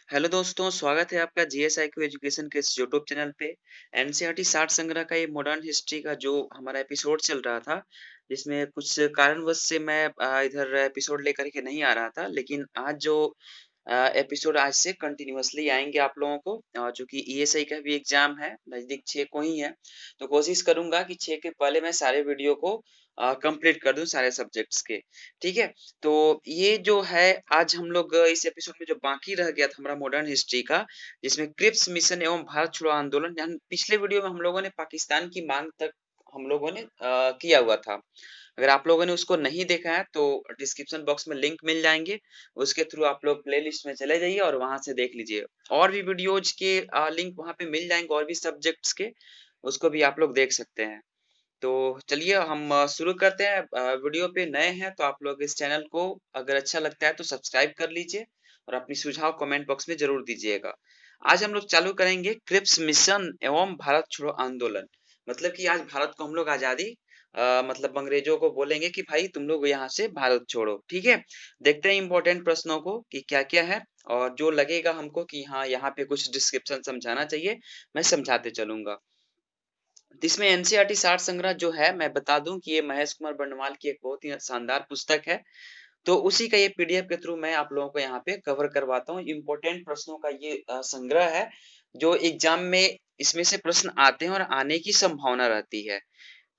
Hello दोस्तों, स्वागत है आपका जीएसआईक्यू एजुकेशन के इस यूट्यूब चैनल पे। एनसीईआरटी साठ संग्रह का ये मॉडर्न हिस्ट्री का जो हमारा एपिसोड चल रहा था, जिसमें कुछ कारणवश से मैं इधर एपिसोड लेकर के नहीं आ रहा था, लेकिन आज जो एपिसोड आज से कंटिन्यूअसली आएंगे आप लोगों को, चूंकि ईएसआई का भी एग्जाम है, नजदीक 6 को ही है, तो कोशिश करूंगा कि 6 के पहले मैं सारे वीडियो को कंप्लीट कर दूं सारे सब्जेक्ट्स के। ठीक है, तो ये जो है आज हम लोग इस एपिसोड में जो बाकी रह गया था हमारा मॉडर्न हिस्ट्री का, जिसमें क्रिप्स मिशन एवं भारत छोड़ो आंदोलन, पिछले वीडियो में हम लोगों ने पाकिस्तान की मांग तक हम लोगों ने किया हुआ था। अगर आप लोगों ने उसको नहीं देखा है तो डिस्क्रिप्शन बॉक्स में लिंक मिल जाएंगे, उसके थ्रू आप लोग प्लेलिस्ट में चले जाइए और वहां से देख लीजिए। और भी वीडियोज के लिंक वहां पे मिल जाएंगे, और भी सब्जेक्ट्स के, उसको भी आप लोग देख सकते हैं। तो चलिए हम शुरू करते हैं। वीडियो पे नए हैं तो आप लोग इस चैनल को अगर अच्छा लगता है तो सब्सक्राइब कर लीजिए और अपनी सुझाव कमेंट बॉक्स में जरूर दीजिएगा। आज हम लोग चालू करेंगे क्रिप्स मिशन एवं भारत छोड़ो आंदोलन। मतलब कि आज भारत को हम लोग आजादी मतलब अंग्रेजों को बोलेंगे कि भाई तुम लोग यहाँ से भारत छोड़ो। ठीक है, देखते हैं इंपॉर्टेंट प्रश्नों को कि क्या क्या है, और जो लगेगा हमको कि हाँ यहाँ पे कुछ डिस्क्रिप्शन समझाना चाहिए, मैं समझाते चलूंगा। इसमें एनसीईआरटी सार संग्रह जो है, मैं बता दूं कि ये महेश कुमार बर्णवाल की एक बहुत ही शानदार पुस्तक है। तो उसी का ये पीडीएफ के थ्रू मैं आप लोगों को यहाँ पे कवर करवाता हूँ। इम्पोर्टेंट प्रश्नों का ये संग्रह है, जो एग्जाम में इसमें से प्रश्न आते हैं और आने की संभावना रहती है।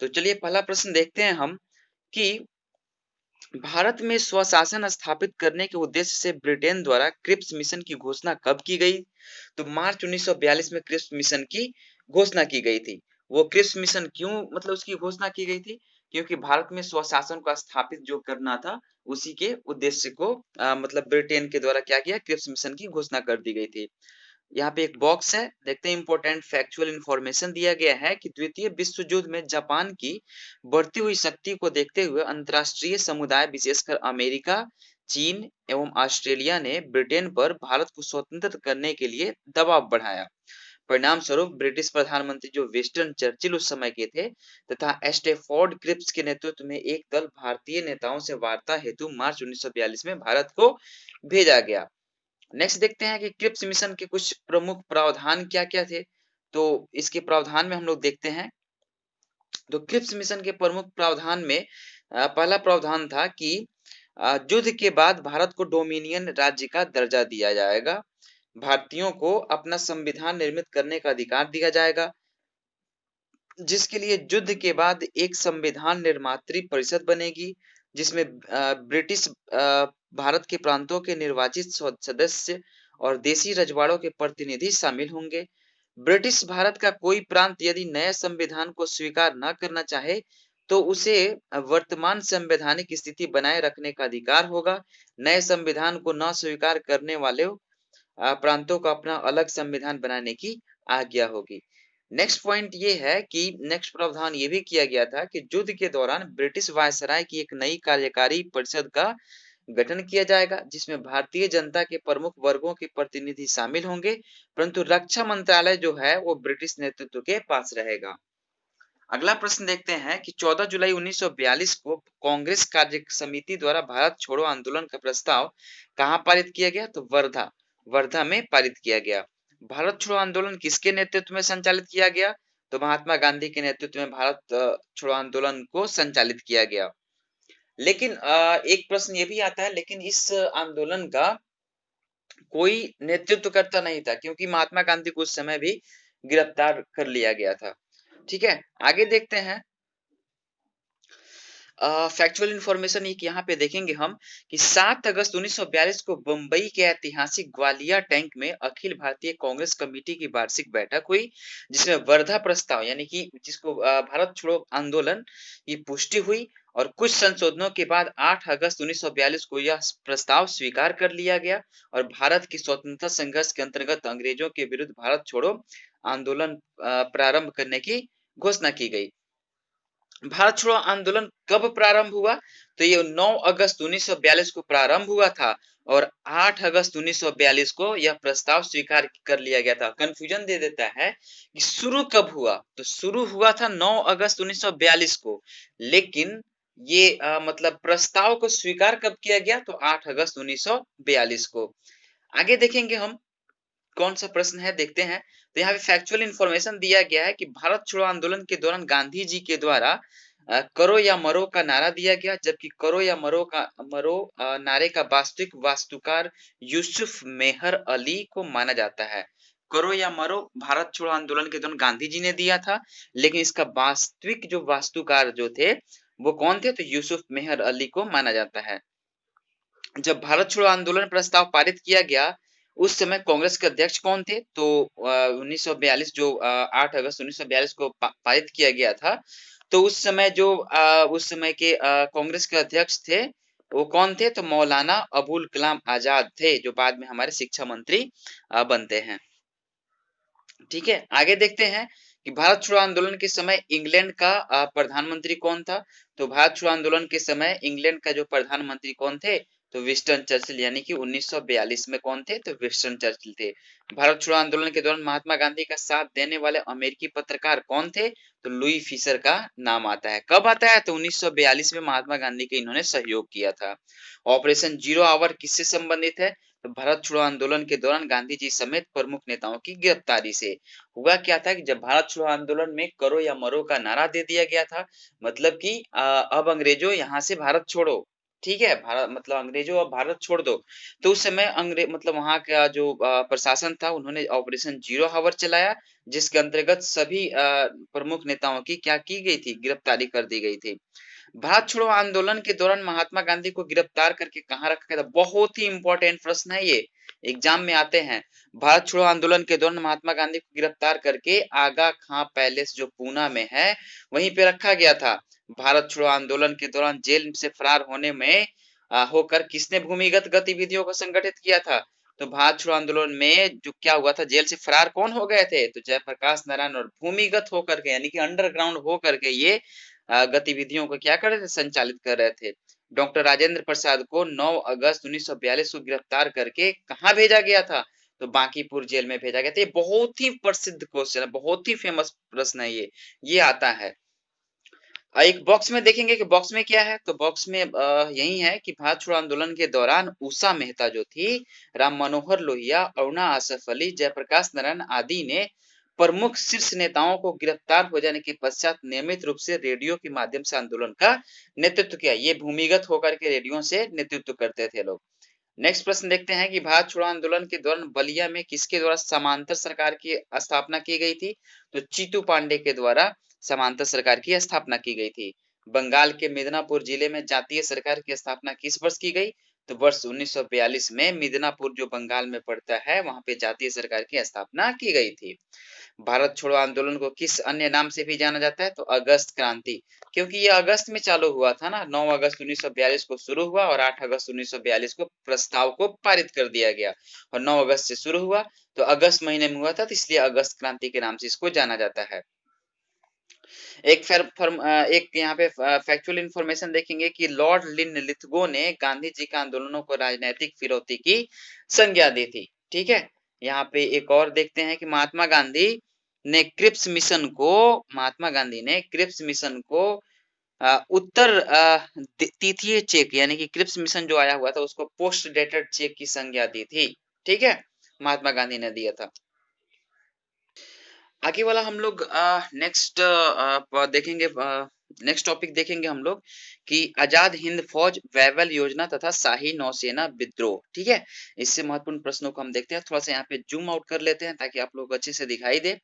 तो चलिए पहला प्रश्न देखते हैं हम कि भारत में स्वशासन स्थापित करने के उद्देश्य से ब्रिटेन द्वारा क्रिप्स मिशन की घोषणा कब की गई? तो मार्च 1942 में क्रिप्स मिशन की घोषणा की गई थी। वो क्रिप्स मिशन क्यों, मतलब उसकी घोषणा की गई थी, क्योंकि भारत में स्वशासन को स्थापित जो करना था, उसी के उद्देश्य को मतलब ब्रिटेन के द्वारा क्या किया, क्रिप्स मिशन की घोषणा कर दी गई थी। यहाँ पे एक बॉक्स है, देखते हैं। इंपॉर्टेंट फैक्चुअल इंफॉर्मेशन दिया गया है कि द्वितीय विश्व युद्ध में जापान की बढ़ती हुई शक्ति को देखते हुए अंतर्राष्ट्रीय समुदाय, विशेषकर अमेरिका, चीन एवं ऑस्ट्रेलिया ने ब्रिटेन पर भारत को स्वतंत्र करने के लिए दबाव बढ़ाया। परिणाम स्वरूप ब्रिटिश प्रधानमंत्री जो विंस्टन चर्चिल उस समय के थे, तथा स्टैफोर्ड क्रिप्स के नेतृत्व में एक दल भारतीय नेताओं से वार्ता हेतु मार्च 1942 में भारत को भेजा गया। नेक्स्ट देखते हैं कि क्रिप्स मिशन के कुछ प्रमुख प्रावधान क्या-क्या थे। तो इसके प्रावधान में हम लोग देखते हैं, तो क्रिप्स मिशन के प्रमुख प्रावधान में पहला प्रावधान था कि युद्ध के बाद भारत को डोमिनियन राज्य का दर्जा दिया जाएगा। भारतीयों को अपना संविधान निर्मित करने का अधिकार दिया जाएगा, जिसके लिए युद्ध के बाद एक संविधान निर्मात्री परिषद बनेगी, जिसमें ब्रिटिश भारत के प्रांतों के निर्वाचित सदस्य और देसी रजवाड़ों के प्रतिनिधि शामिल होंगे। ब्रिटिश भारत का कोई प्रांत यदि नए संविधान को स्वीकार न करना चाहे, तो उसे वर्तमान संवैधानिक स्थिति बनाए रखने का अधिकार होगा। नए संविधान को न स्वीकार करने वाले प्रांतों को अपना अलग संविधान बनाने की आज्ञा होगी। नेक्स्ट पॉइंट ये है कि नेक्स्ट प्रावधान ये भी किया गया था कि युद्ध के दौरान ब्रिटिश वायसराय की एक नई कार्यकारी परिषद का गठन किया जाएगा, जिसमें भारतीय जनता के प्रमुख वर्गों के प्रतिनिधि शामिल होंगे, परंतु रक्षा मंत्रालय जो है वो ब्रिटिश नेतृत्व के पास रहेगा। अगला प्रश्न देखते हैं कि 14 जुलाई 1942 को कांग्रेस कार्य समिति द्वारा भारत छोड़ो आंदोलन का प्रस्ताव कहां पारित किया गया? तो वर्धा, वर्धा में पारित किया गया। भारत छोड़ो आंदोलन किसके नेतृत्व में संचालित किया गया? तो महात्मा गांधी के नेतृत्व में भारत छोड़ो आंदोलन को संचालित किया गया। लेकिन एक प्रश्न ये भी आता है, लेकिन इस आंदोलन का कोई नेतृत्वकर्ता नहीं था, क्योंकि महात्मा गांधी को उस समय भी गिरफ्तार कर लिया गया था। ठीक है, आगे देखते हैं। फैक्चुअल इंफॉर्मेशन एक यहाँ पे देखेंगे हम कि 7 अगस्त 1942 को बम्बई के ऐतिहासिक ग्वालियर टैंक में अखिल भारतीय कांग्रेस कमेटी की वार्षिक बैठक हुई, जिसमें वर्धा प्रस्ताव यानी कि जिसको भारत छोड़ो आंदोलन की पुष्टि हुई, और कुछ संशोधनों के बाद 8 अगस्त 1942 को यह प्रस्ताव स्वीकार कर लिया गया और भारत की स्वतंत्रता संघर्ष के अंतर्गत अंग्रेजों के विरुद्ध भारत छोड़ो आंदोलन प्रारंभ करने की घोषणा की गई। भारत छोड़ो आंदोलन कब प्रारंभ हुआ? तो ये 9 अगस्त 1942 को प्रारंभ हुआ था और 8 अगस्त 1942 को यह प्रस्ताव स्वीकार कर लिया गया था। कंफ्यूजन दे देता है कि शुरू कब हुआ, तो शुरू हुआ था 9 अगस्त 1942 को, लेकिन ये मतलब प्रस्ताव को स्वीकार कब किया गया? तो 8 अगस्त 1942 को। आगे देखेंगे हम कौन सा प्रश्न है देखते हैं। तो यहाँ पे फैक्चुअल इंफॉर्मेशन दिया गया है कि भारत छोड़ो आंदोलन के दौरान गांधी जी के द्वारा करो या मरो का नारा दिया गया, जबकि करो या मरो नारे का वास्तविक वास्तुकार यूसुफ मेहर अली को माना जाता है। करो या मरो भारत छोड़ो आंदोलन के दौरान गांधी जी ने दिया था, लेकिन इसका वास्तविक जो वास्तुकार जो थे वो कौन थे, तो यूसुफ मेहर अली को माना जाता है। जब भारत छोड़ो आंदोलन प्रस्ताव पारित किया गया, उस समय कांग्रेस के अध्यक्ष कौन थे, तो 1942 जो 8 अगस्त 1942 को पारित किया गया था। तो उस समय जो उस समय के कांग्रेस के अध्यक्ष थे वो कौन थे, तो मौलाना अबुल कलाम आजाद थे, जो बाद में हमारे शिक्षा मंत्री बनते हैं। ठीक है, आगे देखते हैं कि भारत छोड़ो आंदोलन के समय इंग्लैंड का प्रधानमंत्री कौन था। तो भारत छोड़ो आंदोलन के समय इंग्लैंड का जो प्रधानमंत्री कौन थे, तो विंस्टन चर्चिल, यानी कि 1942 में कौन थे, तो विंस्टन चर्चिल थे। भारत छोड़ो आंदोलन के दौरान महात्मा गांधी का साथ देने वाले अमेरिकी पत्रकार कौन थे, तो लुई फिशर का नाम आता है। कब आता है, तो 1942 में महात्मा गांधी के इन्होंने सहयोग किया था। ऑपरेशन जीरो आवर किससे संबंधित है, तो भारत छोड़ो आंदोलन के दौरान गांधी जी समेत प्रमुख नेताओं की गिरफ्तारी से। हुआ क्या था कि जब भारत छोड़ो आंदोलन में करो या मरो का नारा दे दिया गया था, मतलब कि अब अंग्रेजों यहाँ से भारत छोड़ो, ठीक है, भारत मतलब अंग्रेजों अब भारत छोड़ दो। तो उस समय अंग्रेज मतलब वहां का जो प्रशासन था उन्होंने ऑपरेशन जीरो हावर चलाया, जिसके अंतर्गत सभी प्रमुख नेताओं की क्या की गई थी, गिरफ्तारी कर दी गई थी। भारत छोड़ो आंदोलन के दौरान महात्मा गांधी को गिरफ्तार करके कहाँ रखा गया था, बहुत ही इंपॉर्टेंट प्रश्न है ये, एग्जाम में आते हैं। भारत छोड़ो आंदोलन के दौरान महात्मा गांधी को गिरफ्तार करके आगा खां पैलेस जो पूना में है वहीं पे रखा गया था। भारत छोड़ो आंदोलन के दौरान जेल से फरार होने में होकर किसने भूमिगत गतिविधियों को संगठित किया था, तो भारत छोड़ो आंदोलन में जो क्या हुआ था, जेल से फरार कौन हो गए थे, तो जयप्रकाश नारायण, और भूमिगत होकर के यानी कि अंडरग्राउंड होकर के ये गतिविधियों को क्या कर रहे थे, संचालित कर रहे थे। डॉक्टर राजेंद्र प्रसाद को 9 अगस्त 1942 को गिरफ्तार करके कहाँ भेजा गया था, तो बांकीपुर जेल में भेजा गया था। ये बहुत ही प्रसिद्ध क्वेश्चन है, बहुत ही फेमस प्रश्न है ये आता है। एक बॉक्स में देखेंगे कि बॉक्स में क्या है, तो बॉक्स में यही है कि भारत छोड़ो आंदोलन के दौरान उषा मेहता जो थी, राम मनोहर लोहिया, अरुणा आसफ अली, जयप्रकाश नारायण आदि ने प्रमुख शीर्ष नेताओं को गिरफ्तार हो जाने के पश्चात नियमित रूप से रेडियो के माध्यम से आंदोलन का नेतृत्व किया। ये भूमिगत होकर के रेडियो से नेतृत्व करते थे लोग। नेक्स्ट प्रश्न देखते हैं कि भारत छोड़ो आंदोलन के दौरान बलिया में किसके द्वारा समांतर सरकार की स्थापना की गई थी, तो चीतू पांडे के द्वारा समांतर सरकार की स्थापना की गई थी। बंगाल के मिदनापुर जिले में जातीय सरकार की स्थापना किस वर्ष की गई, तो वर्ष 1942 में मिदनापुर जो बंगाल में पड़ता है वहां पे जातीय सरकार की स्थापना की गई थी। भारत छोड़ो आंदोलन को किस अन्य नाम से भी जाना जाता है, तो अगस्त क्रांति, क्योंकि ये अगस्त में चालू हुआ था ना, 9 अगस्त 1942 को शुरू हुआ और 8 अगस्त 1942 को प्रस्ताव को पारित कर दिया गया, और 9 अगस्त से शुरू हुआ तो अगस्त महीने में हुआ था, तो इसलिए अगस्त क्रांति के नाम से इसको जाना जाता है। एक यहाँ पे फैक्चुअल इंफॉर्मेशन देखेंगे कि लॉर्ड लिथगो ने गांधी जी के आंदोलनों को राजनीतिक फिरौती की संज्ञा दी थी। ठीक है, यहाँ पे एक और देखते हैं कि महात्मा गांधी ने क्रिप्स मिशन को उत्तर तिथीय चेक यानी कि क्रिप्स मिशन जो आया हुआ था उसको पोस्ट डेटेड चेक की संज्ञा दी थी। ठीक है, महात्मा गांधी ने दिया था। आगे वाला हम लोग नेक्स्ट देखेंगे, नेक्स्ट टॉपिक देखेंगे हम लोग कि आजाद हिंद फौज वैवल योजना तथा शाही नौसेना विद्रोह। ठीक है, इससे महत्वपूर्ण प्रश्नों को हम देखते हैं। थोड़ा सा यहाँ पे जूम आउट कर लेते हैं ताकि आप लोग अच्छे से दिखाई दे।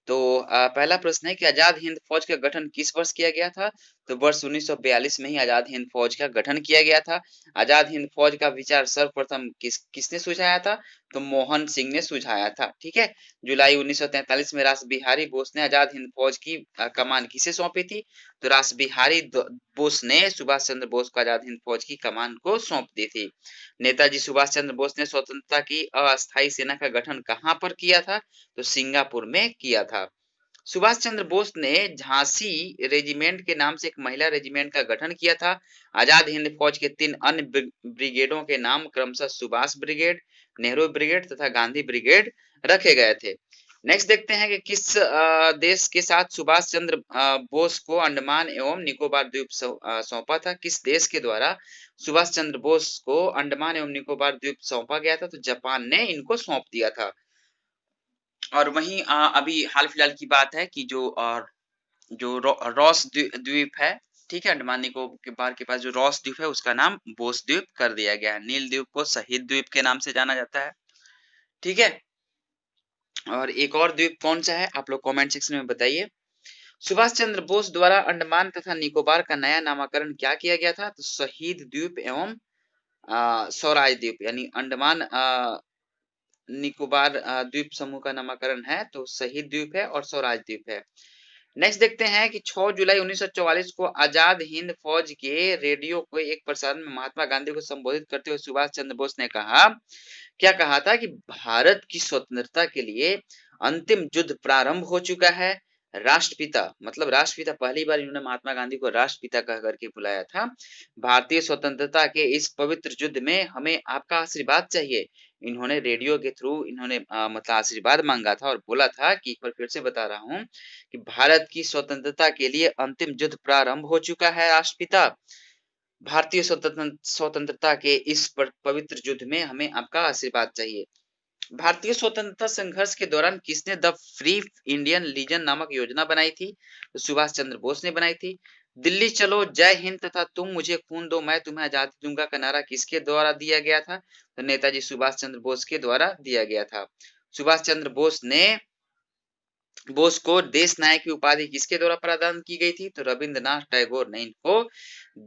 तो पहला प्रश्न है कि आजाद हिंद फौज का गठन किस वर्ष किया गया था, तो वर्ष 1942 में ही आजाद हिंद फौज का गठन किया गया था। आजाद हिंद फौज का विचार सर्वप्रथम किसने सुझाया था, तो मोहन सिंह ने सुझाया था। ठीक है, जुलाई 1943 में रास बिहारी बोस ने आजाद हिंद फौज की कमान किसे सौंपी थी, तो रास बिहारी बोस ने सुभाष चंद्र बोस को आजाद हिंद फौज की कमान को सौंप दी थी। नेताजी सुभाष चंद्र बोस ने स्वतंत्रता की अस्थायी सेना का गठन कहां पर किया था, तो सिंगापुर में किया था। सुभाष चंद्र बोस ने झांसी रेजिमेंट के नाम से एक महिला रेजिमेंट का गठन किया था। आजाद हिंद फौज के 3 अन्य ब्रिगेडों के नाम क्रमशः सुभाष ब्रिगेड, नेहरू ब्रिगेड तथा गांधी ब्रिगेड रखे गए थे। नेक्स्ट देखते हैं कि किस देश के साथ सुभाष चंद्र बोस को अंडमान एवं निकोबार द्वीप सौंपा था, किस देश के द्वारा सुभाष चंद्र बोस को अंडमान एवं निकोबार द्वीप सौंपा गया था, तो जापान ने इनको सौंप दिया था। और वहीं अभी हाल-फिलहाल की बात है कि जो रॉस द्वीप है, ठीक है? अंडमान निकोबार के पास जो रॉस द्वीप है उसका नाम बोस द्वीप कर दिया गया है। नील द्वीप को शहीद द्वीप के नाम से जाना जाता है, ठीक है? और एक और द्वीप कौन-सा है आप लोग कमेंट सेक्शन में बताइए। सुभाष चंद्र बोस द्वारा अंडमान तथा निकोबार का नया नामकरण क्या किया गया था? तो शहीद द्वीप एवं स्वराज द्वीप यानी अंडमान निकोबार द्वीप समूह का नामकरण है तो शहीद द्वीप है और स्वराज द्वीप है। नेक्स्ट देखते हैं कि 6 जुलाई 1944 को आजाद हिंद फौज के रेडियो को एक प्रसारण में महात्मा गांधी को संबोधित करते हुए सुभाष चंद्र बोस ने कहा, क्या कहा था कि भारत की स्वतंत्रता के लिए अंतिम युद्ध प्रारंभ हो चुका है। राष्ट्रपिता मतलब राष्ट्रपिता पहली बार इन्होंने महात्मा गांधी को राष्ट्रपिता कह करके बुलाया था। भारतीय स्वतंत्रता के इस पवित्र युद्ध में हमें आपका आशीर्वाद चाहिए। इन्होंने रेडियो के थ्रू इन्होंने मतलब आशीर्वाद मांगा था और बोला था कि एक बार फिर से बता रहा हूँ कि भारत की स्वतंत्रता के लिए अंतिम युद्ध प्रारंभ हो चुका है राष्ट्रपिता। भारतीय स्वतंत्रता के इस पवित्र युद्ध में हमें आपका आशीर्वाद चाहिए। भारतीय स्वतंत्रता संघर्ष के दौरान किसने द फ्री इंडियन लीजन नामक योजना बनाई थी? तो सुभाष चंद्र बोस ने बनाई थी। दिल्ली चलो, जय हिंद तथा तुम मुझे खून दो मैं तुम्हें आजादी दूंगा का नारा किसके द्वारा दिया गया था? तो नेताजी सुभाष चंद्र बोस के द्वारा दिया गया था। सुभाष चंद्र बोस को देश नायक की उपाधि किसके द्वारा प्रदान की गई थी? तो रविंद्रनाथ टैगोर ने इनको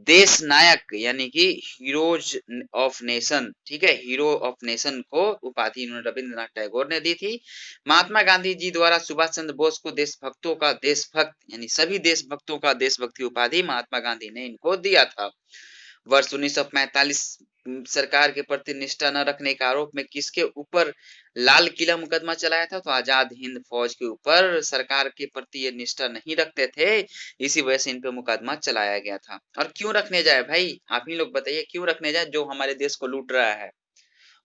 देश नायक यानी कि हीरोज ऑफ नेशन, ठीक है, हीरो ऑफ नेशन को उपाधि इन्होंने रविंद्रनाथ टैगोर ने दी थी। महात्मा गांधी जी द्वारा सुभाष चंद्र बोस को देशभक्तों का देशभक्त यानी सभी देशभक्तों का देशभक्त की उपाधि महात्मा गांधी ने इनको दिया था। वर्ष 1945 सरकार के प्रति निष्ठा न रखने के आरोप में किसके ऊपर लाल किला मुकदमा चलाया था? तो आजाद हिंद फौज के ऊपर सरकार के प्रति ये निष्ठा नहीं रखते थे, इसी वजह से इन पे मुकदमा चलाया गया था। और क्यों रखने जाए भाई, आप ही लोग बताइए क्यों रखने जाए? जो हमारे देश को लूट रहा है,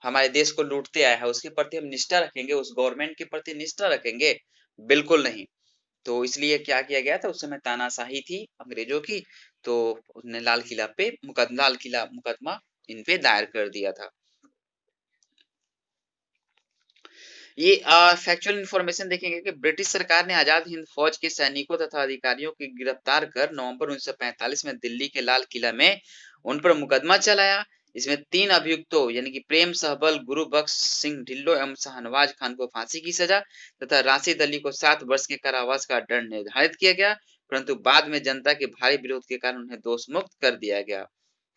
हमारे देश को लूटते आया है, उसके प्रति हम निष्ठा रखेंगे, उस गवर्नमेंट के प्रति निष्ठा रखेंगे? बिल्कुल नहीं। तो इसलिए क्या किया गया था, उस समय तानाशाही थी अंग्रेजों की, तो उसने लाल किला मुकदमा इन पे दायर कर दिया था। ये फैक्चुअल इंफॉर्मेशन देखेंगे कि ब्रिटिश सरकार ने आजाद हिंद फौज के सैनिकों तथा अधिकारियों को गिरफ्तार कर नवंबर 1945 में दिल्ली के लाल किला में उन पर मुकदमा चलाया। इसमें 3 अभियुक्तों यानी कि प्रेम सहबल, गुरु बख्श सिंह ढिल्लो एवं शाहनवाज खान को फांसी की सजा तथा राशिद अली को 7 वर्ष के कारावास का दंड निर्धारित किया गया, परंतु बाद में जनता के भारी विरोध के कारण उन्हें दोष मुक्त कर दिया गया।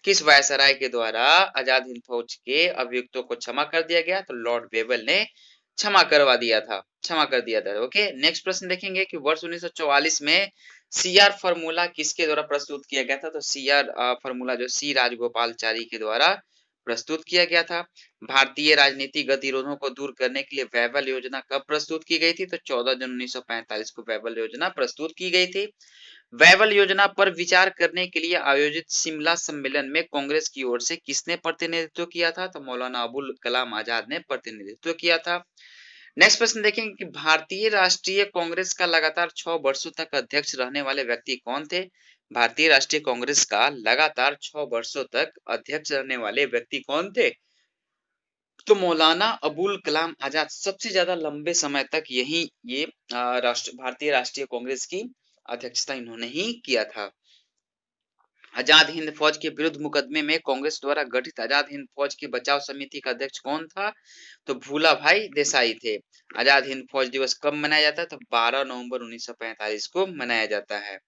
किस वायसराय के द्वारा आजाद हिंद फौज के अभियुक्तों को क्षमा कर दिया गया? तो लॉर्ड वेबल ने क्षमा कर दिया था। ओके, नेक्स्ट प्रश्न देखेंगे कि वर्ष 1944 में सीआर फार्मूला किसके द्वारा प्रस्तुत किया गया था? तो सीआर फार्मूला जो सी राजगोपालचारी के द्वारा प्रस्तुत किया गया था। भारतीय राजनीतिक गतिरोधों को दूर करने के लिए वेबल योजना कब प्रस्तुत की गई थी? तो 14 जून 1945 को वेबल योजना प्रस्तुत की गई थी। वेबल योजना पर विचार करने के लिए आयोजित शिमला सम्मेलन में कांग्रेस की ओर से किसने प्रतिनिधित्व किया था? तो मौलाना अबुल कलाम आजाद ने प्रतिनिधित्व किया था। नेक्स्ट प्रश्न देखेंगे कि भारतीय राष्ट्रीय कांग्रेस का लगातार 6 वर्षों तक अध्यक्ष रहने वाले व्यक्ति कौन थे? भारतीय राष्ट्रीय कांग्रेस का लगातार 6 वर्षों तक अध्यक्ष रहने वाले व्यक्ति कौन थे? तो मौलाना अबुल कलाम आजाद सबसे ज्यादा लंबे समय तक ये भारतीय राष्ट्रीय कांग्रेस की अध्यक्षता इन्होंने ही किया था। आजाद हिंद फौज के विरुद्ध मुकदमे में कांग्रेस द्वारा गठित आजाद हिंद फौज की बचाव समिति का अध्यक्ष कौन था? तो भूला भाई देसाई थे। आजाद हिंद फौज दिवस कब मनाया जाता है? तो 12 नवंबर 1945 को मनाया जाता है।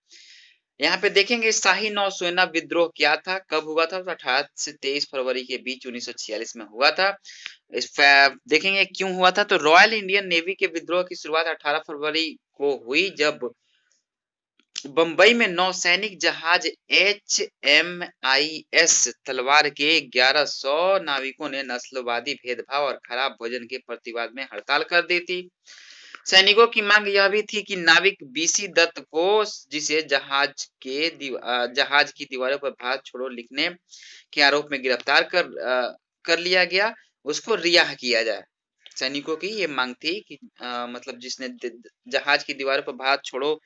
यहाँ पे देखेंगे शाही नौसेना विद्रोह क्या था, कब हुआ था? तो 18 से 23 फरवरी के बीच 1946 में हुआ था। देखेंगे क्यों हुआ था, तो रॉयल इंडियन नेवी के विद्रोह की शुरुआत 18 फरवरी को हुई जब बंबई में नौसैनिक जहाज HMIS तलवार के 1100 नाविकों ने नस्लवादी भेदभाव और खराब भोजन के प्रतिवाद में हड़ताल कर दी थी। सैनिकों की मांग यह भी थी कि नाविक BC दत्त को, जिसे जहाज की दीवारों पर भारत छोड़ो लिखने के आरोप में गिरफ्तार कर लिया गया, उसको रिहा किया जाए। सैनिकों की ये मांग थी कि मतलब जिसने जहाज की दीवारों पर भारत छोड़ो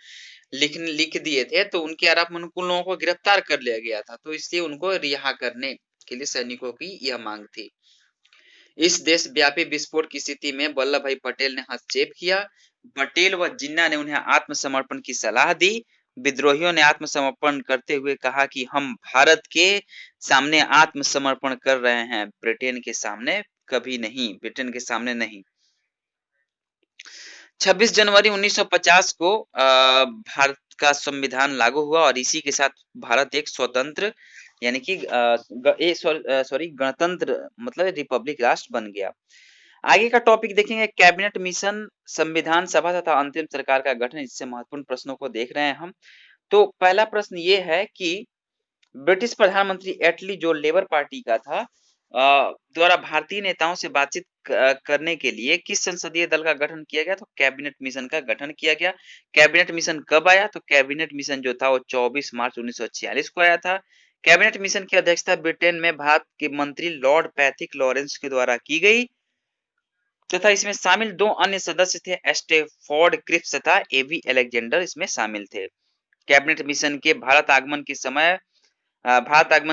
लिख दिए थे, तो उनके आरोप में उन लोगों को गिरफ्तार कर लिया गया था, तो इसलिए उनको रिहा करने के लिए सैनिकों की यह मांग थी। इस देशव्यापी विस्फोट की स्थिति में वल्लभ भाई पटेल ने हस्तक्षेप किया। पटेल व जिन्ना ने उन्हें आत्मसमर्पण की सलाह दी। विद्रोहियों ने आत्मसमर्पण करते हुए कहा कि हम भारत के सामने आत्मसमर्पण कर रहे हैं, ब्रिटेन के सामने कभी नहीं, ब्रिटेन के सामने नहीं। 26 जनवरी 1950 को भारत का संविधान लागू हुआ और इसी के साथ भारत एक स्वतंत्र यानी कि गणतंत्र मतलब रिपब्लिक राष्ट्र बन गया। आगे का टॉपिक देखेंगे कैबिनेट मिशन, संविधान सभा तथा अंतरिम सरकार का गठन। इससे महत्वपूर्ण प्रश्नों को देख रहे हैं हम। तो पहला प्रश्न ये है कि ब्रिटिश प्रधानमंत्री एटली जो लेबर पार्टी का था द्वारा भारतीय नेताओं से बातचीत करने के लिए किस संसदीय दल का गठन किया गया? तो कैबिनेट मिशन का गठन किया गया। कैबिनेट मिशन कब आया? तो कैबिनेट मिशन जो था वो 24 मार्च 1946 को आया था। कैबिनेट मिशन की अध्यक्षता ब्रिटेन में भारत के मंत्री लॉर्ड पैथिक लॉरेंस के द्वारा की गई तथा इसमें शामिल 2 अन्य सदस्य थे, स्टेफोर्ड क्रिप्स तथा एवी अलेक्जेंडर इसमें शामिल थे। कैबिनेट मिशन के भारत आगमन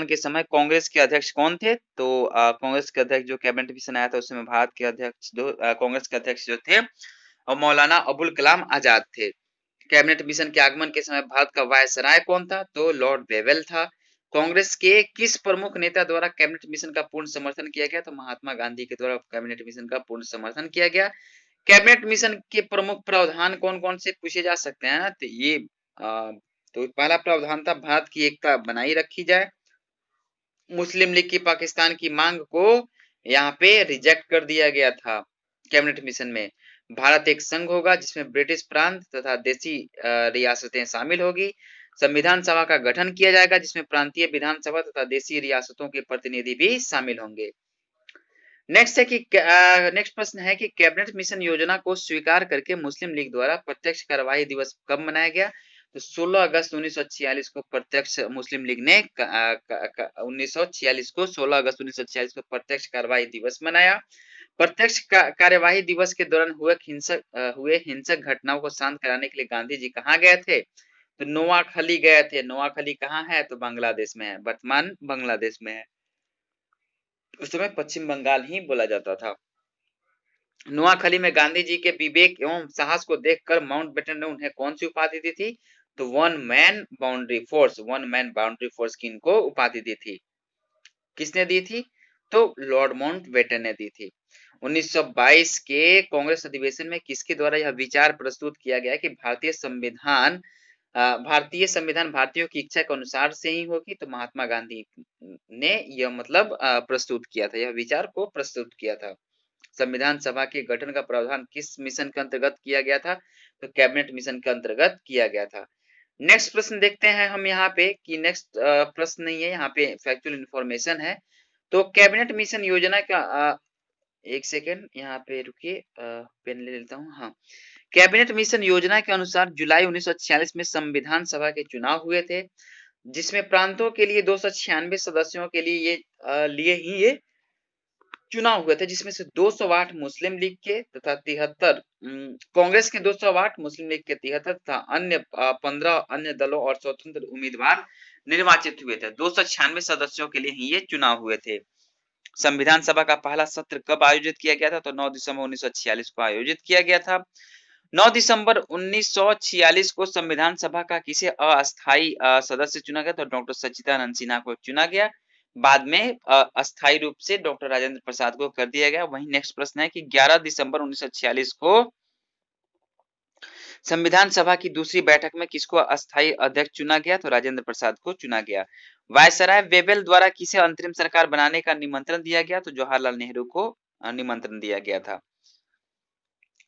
के समय कांग्रेस के अध्यक्ष कौन थे? तो कांग्रेस के अध्यक्ष जो कैबिनेट मिशन आया था उसमें भारत के अध्यक्ष कांग्रेस के अध्यक्ष जो थे और मौलाना अबुल कलाम आजाद थे। कैबिनेट मिशन के आगमन के समय भारत का वायसराय कौन था? तो लॉर्ड वेवेल था। कांग्रेस के किस प्रमुख नेता द्वारा कैबिनेट मिशन का पूर्ण समर्थन किया गया? तो महात्मा गांधी के द्वारा कैबिनेट मिशन का पूर्ण समर्थन किया गया। कैबिनेट मिशन के प्रमुख प्रावधान कौन-कौन से पूछे जा सकते हैं ना? तो ये तो पहला प्रावधान था भारत की एकता बनाई रखी जाए। मुस्लिम लीग की पाकिस्तान की मांग को यहाँ पे रिजेक्ट कर दिया गया था कैबिनेट मिशन में। भारत एक संघ होगा जिसमें ब्रिटिश प्रांत तथा देसी रियासतें शामिल होगी। संविधान सभा का गठन किया जाएगा जिसमें प्रांतीय विधानसभा तथा देसी रियासतों के प्रतिनिधि भी शामिल होंगे। नेक्स्ट प्रश्न है कि कैबिनेट मिशन योजना को स्वीकार करके मुस्लिम लीग द्वारा प्रत्यक्ष कार्यवाही दिवस कब मनाया गया? तो 16 अगस्त 1946 को प्रत्यक्ष मुस्लिम लीग ने 1946 को 16 अगस्त 1946 को प्रत्यक्ष कार्यवाही दिवस मनाया। प्रत्यक्ष कार्यवाही दिवस के दौरान हुए हिंसक घटनाओं को शांत कराने के लिए गांधी जी कहाँ गए थे? तो नोआखली गए थे। नोआखली कहाँ है? तो बांग्लादेश में है, वर्तमान बांग्लादेश में है। उस समय पश्चिम बंगाल ही बोला जाता था। नोआखली में गांधी जी के विवेक एवं साहस को देखकर माउंटबेटन ने उन्हें कौन सी उपाधि दी थी? तो वन मैन बाउंड्री फोर्स की इनको उपाधि दी थी। किसने दी थी? तो लॉर्ड माउंटबेटन ने दी थी। 1922 के कांग्रेस अधिवेशन में किसके द्वारा यह विचार प्रस्तुत किया गया कि भारतीय संविधान भारतीयों की इच्छा के अनुसार से ही होगी? तो महात्मा गांधी ने यह मतलब प्रस्तुत किया था, यह विचार को प्रस्तुत किया था। संविधान सभा के गठन का प्रावधान किस मिशन के अंतर्गत किया गया था? तो कैबिनेट मिशन के अंतर्गत किया गया था। नेक्स्ट प्रश्न देखते हैं हम यहाँ पे कि नेक्स्ट प्रश्न नहीं है, यहाँ पे फैक्चुअल इंफॉर्मेशन है। तो कैबिनेट मिशन योजना का एक सेकेंड यहाँ पे रुकिए, पेन ले लेता हूँ। हाँ, कैबिनेट मिशन योजना के अनुसार जुलाई 1946 में संविधान सभा के चुनाव हुए थे जिसमें प्रांतों के लिए 296 सदस्यों के लिए ये चुनाव हुए थे, जिसमें से 208 मुस्लिम लीग के तथा 73 कांग्रेस के 208, मुस्लिम लीग के 73 तथा अन्य 15 अन्य दलों और स्वतंत्र उम्मीदवार निर्वाचित हुए थे। 296 सदस्यों के लिए ही ये चुनाव हुए थे। संविधान सभा का पहला सत्र कब आयोजित किया गया था? तो 9 दिसंबर 1946 को आयोजित किया गया था। 9 दिसंबर 1946 को संविधान सभा का किसे अस्थायी सदस्य चुना गया? तो डॉक्टर सच्चिदानंद सिन्हा को चुना गया। बाद में अस्थायी रूप से डॉक्टर राजेंद्र प्रसाद को कर दिया गया। वहीं नेक्स्ट प्रश्न है कि 11 दिसंबर 1946 को संविधान सभा की दूसरी बैठक में किसको अस्थायी अध्यक्ष चुना गया? तो राजेंद्र प्रसाद को चुना गया। वायसराय वेवेल द्वारा किसे अंतरिम सरकार बनाने का निमंत्रण दिया गया? तो जवाहरलाल नेहरू को निमंत्रण दिया गया था।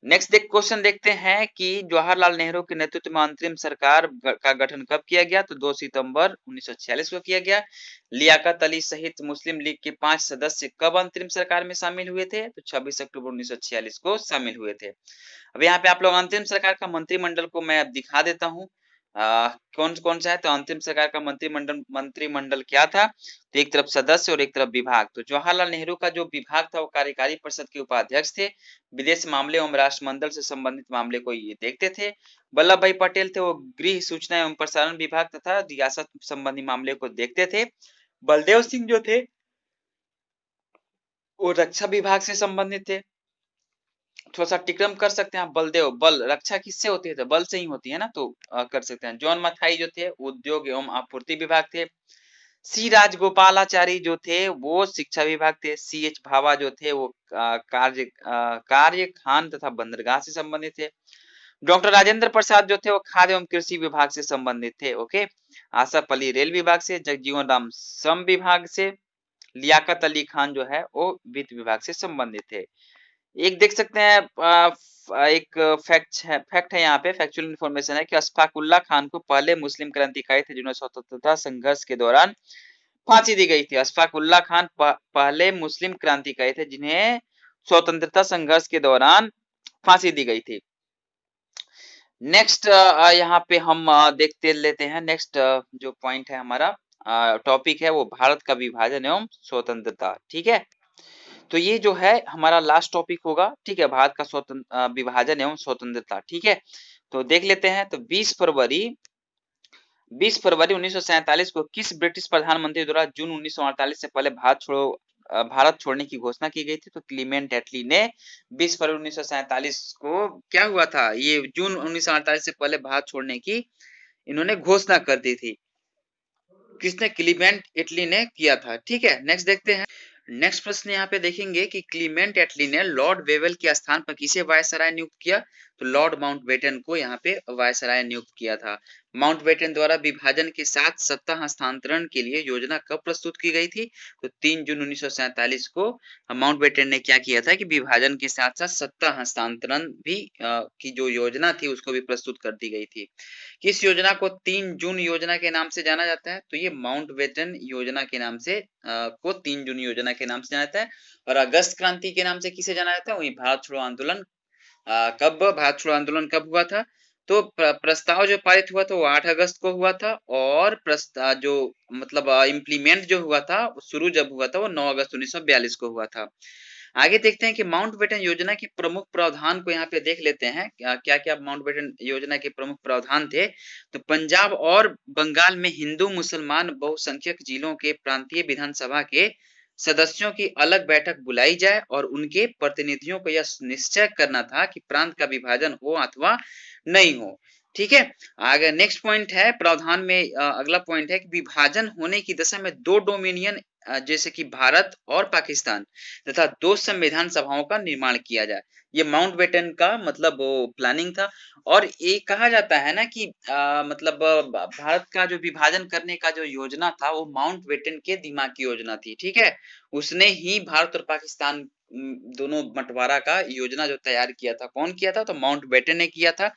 नेक्स्ट क्वेश्चन देखते हैं कि जवाहरलाल नेहरू के नेतृत्व में अंतरिम सरकार का गठन कब किया गया? तो 2 सितंबर 1946 को किया गया। लियाकत अली सहित मुस्लिम लीग के 5 सदस्य कब अंतरिम सरकार में शामिल हुए थे? तो 26 अक्टूबर 1946 को शामिल हुए थे। अब यहाँ पे आप लोग अंतरिम सरकार का मंत्रिमंडल को मैं अब दिखा देता हूँ कौन कौन सा है। तो अंतरिम सरकार का मंत्रिमंडल क्या था? तो एक तरफ सदस्य और एक तरफ विभाग। तो जवाहरलाल नेहरू का जो विभाग था वो कार्यकारी परिषद के उपाध्यक्ष थे, विदेश मामले एवं राष्ट्रमंडल से संबंधित मामले को ये देखते थे। वल्लभ भाई पटेल थे वो गृह, सूचना एवं प्रसारण विभाग तथा रियासत संबंधी मामले को देखते थे। बलदेव सिंह जो थे वो रक्षा विभाग से संबंधित थे। थोड़ा सा टिक्रम कर सकते हैं आप, बलदेव, बल रक्षा किससे होती है? तो बल से ही होती है ना, तो कर सकते हैं। जॉन मथाई जो थे उद्योग एवं आपूर्ति विभाग थे। सी राजगोपालाचारी जो थे वो शिक्षा विभाग थे। सी एच भाभा जो थे वो कार्य खान तथा बंदरगाह से संबंधित थे। डॉक्टर राजेंद्र प्रसाद जो थे वो खाद्य एवं कृषि विभाग से संबंधित थे। ओके। आसफ अली रेल विभाग से। जगजीवन राम श्रम विभाग से। लियाकत अली खान जो है वो वित्त विभाग से संबंधित थे। एक देख सकते हैं एक फैक्ट है यहाँ पे, फैक्चुअल इन्फॉर्मेशन है कि अशफाकुल्ला खान को पहले मुस्लिम क्रांतिकारी थे जिन्हें स्वतंत्रता संघर्ष के दौरान फांसी दी गई थी। अशफाकुल्ला खान पहले मुस्लिम क्रांतिकारी थे जिन्हें स्वतंत्रता संघर्ष के दौरान फांसी दी गई थी। नेक्स्ट यहाँ पे हम देखते लेते हैं। नेक्स्ट जो पॉइंट है हमारा टॉपिक है वो भारत का विभाजन एवं स्वतंत्रता। ठीक है, तो ये जो है हमारा लास्ट टॉपिक होगा। ठीक है, भारत का विभाजन एवं स्वतंत्रता। ठीक है, तो देख लेते हैं। तो 20 फरवरी 1947 को किस ब्रिटिश प्रधानमंत्री द्वारा जून 1948 से पहले भारत छोड़ने की घोषणा की गई थी? तो क्लीमेंट एटली ने 20 फरवरी 1947 को क्या हुआ था, ये जून 1948 से पहले भारत छोड़ने की इन्होंने घोषणा कर दी थी। किसने? क्लीमेंट एटली ने किया था। ठीक है, नेक्स्ट देखते हैं। नेक्स्ट प्रश्न यहाँ पे देखेंगे कि क्लीमेंट एटली ने लॉर्ड वेवेल के स्थान पर किसे वायसराय नियुक्त किया? तो लॉर्ड माउंटबेटन को यहाँ पे वायसराय नियुक्त किया था। माउंटबेटन द्वारा विभाजन के साथ सत्ता हस्तांतरण के लिए योजना कब प्रस्तुत की गई थी? तो 3 जून 1947 को माउंटबेटन ने क्या किया था कि विभाजन के साथ साथ सत्ता हस्तांतरण भी की जो योजना थी उसको भी प्रस्तुत कर दी गई थी। किस योजना को 3 जून योजना के नाम से जाना जाता है? तो ये माउंटबेटन योजना के नाम से को 3 जून योजना के नाम से जाना जाता है। और अगस्त क्रांति के नाम से किसे जाना जाता है? वही भारत छोड़ो आंदोलन। भारत छोड़ो आंदोलन कब हुआ था? तो प्रस्ताव जो पारित हुआ था वो 8 अगस्त को हुआ था, और प्रस्ताव जो मतलब इम्प्लीमेंट जो हुआ था शुरू जब हुआ था वो 9 अगस्त 1942 को हुआ था। आगे देखते हैं कि माउंटबेटन योजना के प्रमुख प्रावधान को यहाँ पे देख लेते हैं। क्या क्या माउंटबेटन योजना के प्रमुख प्रावधान थे? तो पंजाब और बंगाल में हिंदू मुसलमान बहुसंख्यक जिलों के प्रांतीय विधानसभा के सदस्यों की अलग बैठक बुलाई जाए और उनके प्रतिनिधियों को यह निश्चय करना था कि प्रांत का विभाजन हो अथवा नहीं हो। ठीक है, आगे नेक्स्ट पॉइंट है प्रावधान में अगला पॉइंट है कि विभाजन होने की दशा में 2 डोमिनियन जैसे कि भारत और पाकिस्तान तथा 2 संविधान सभाओं का निर्माण किया जाए। ये माउंटबेटन का मतलब वो प्लानिंग था। और ये कहा जाता है ना कि मतलब भारत का जो विभाजन करने का जो योजना था वो माउंटबेटन के दिमाग की योजना थी। ठीक है, उसने ही भारत और पाकिस्तान दोनों बंटवारा का योजना जो तैयार किया था, कौन किया था? तो माउंटबेटन ने किया था।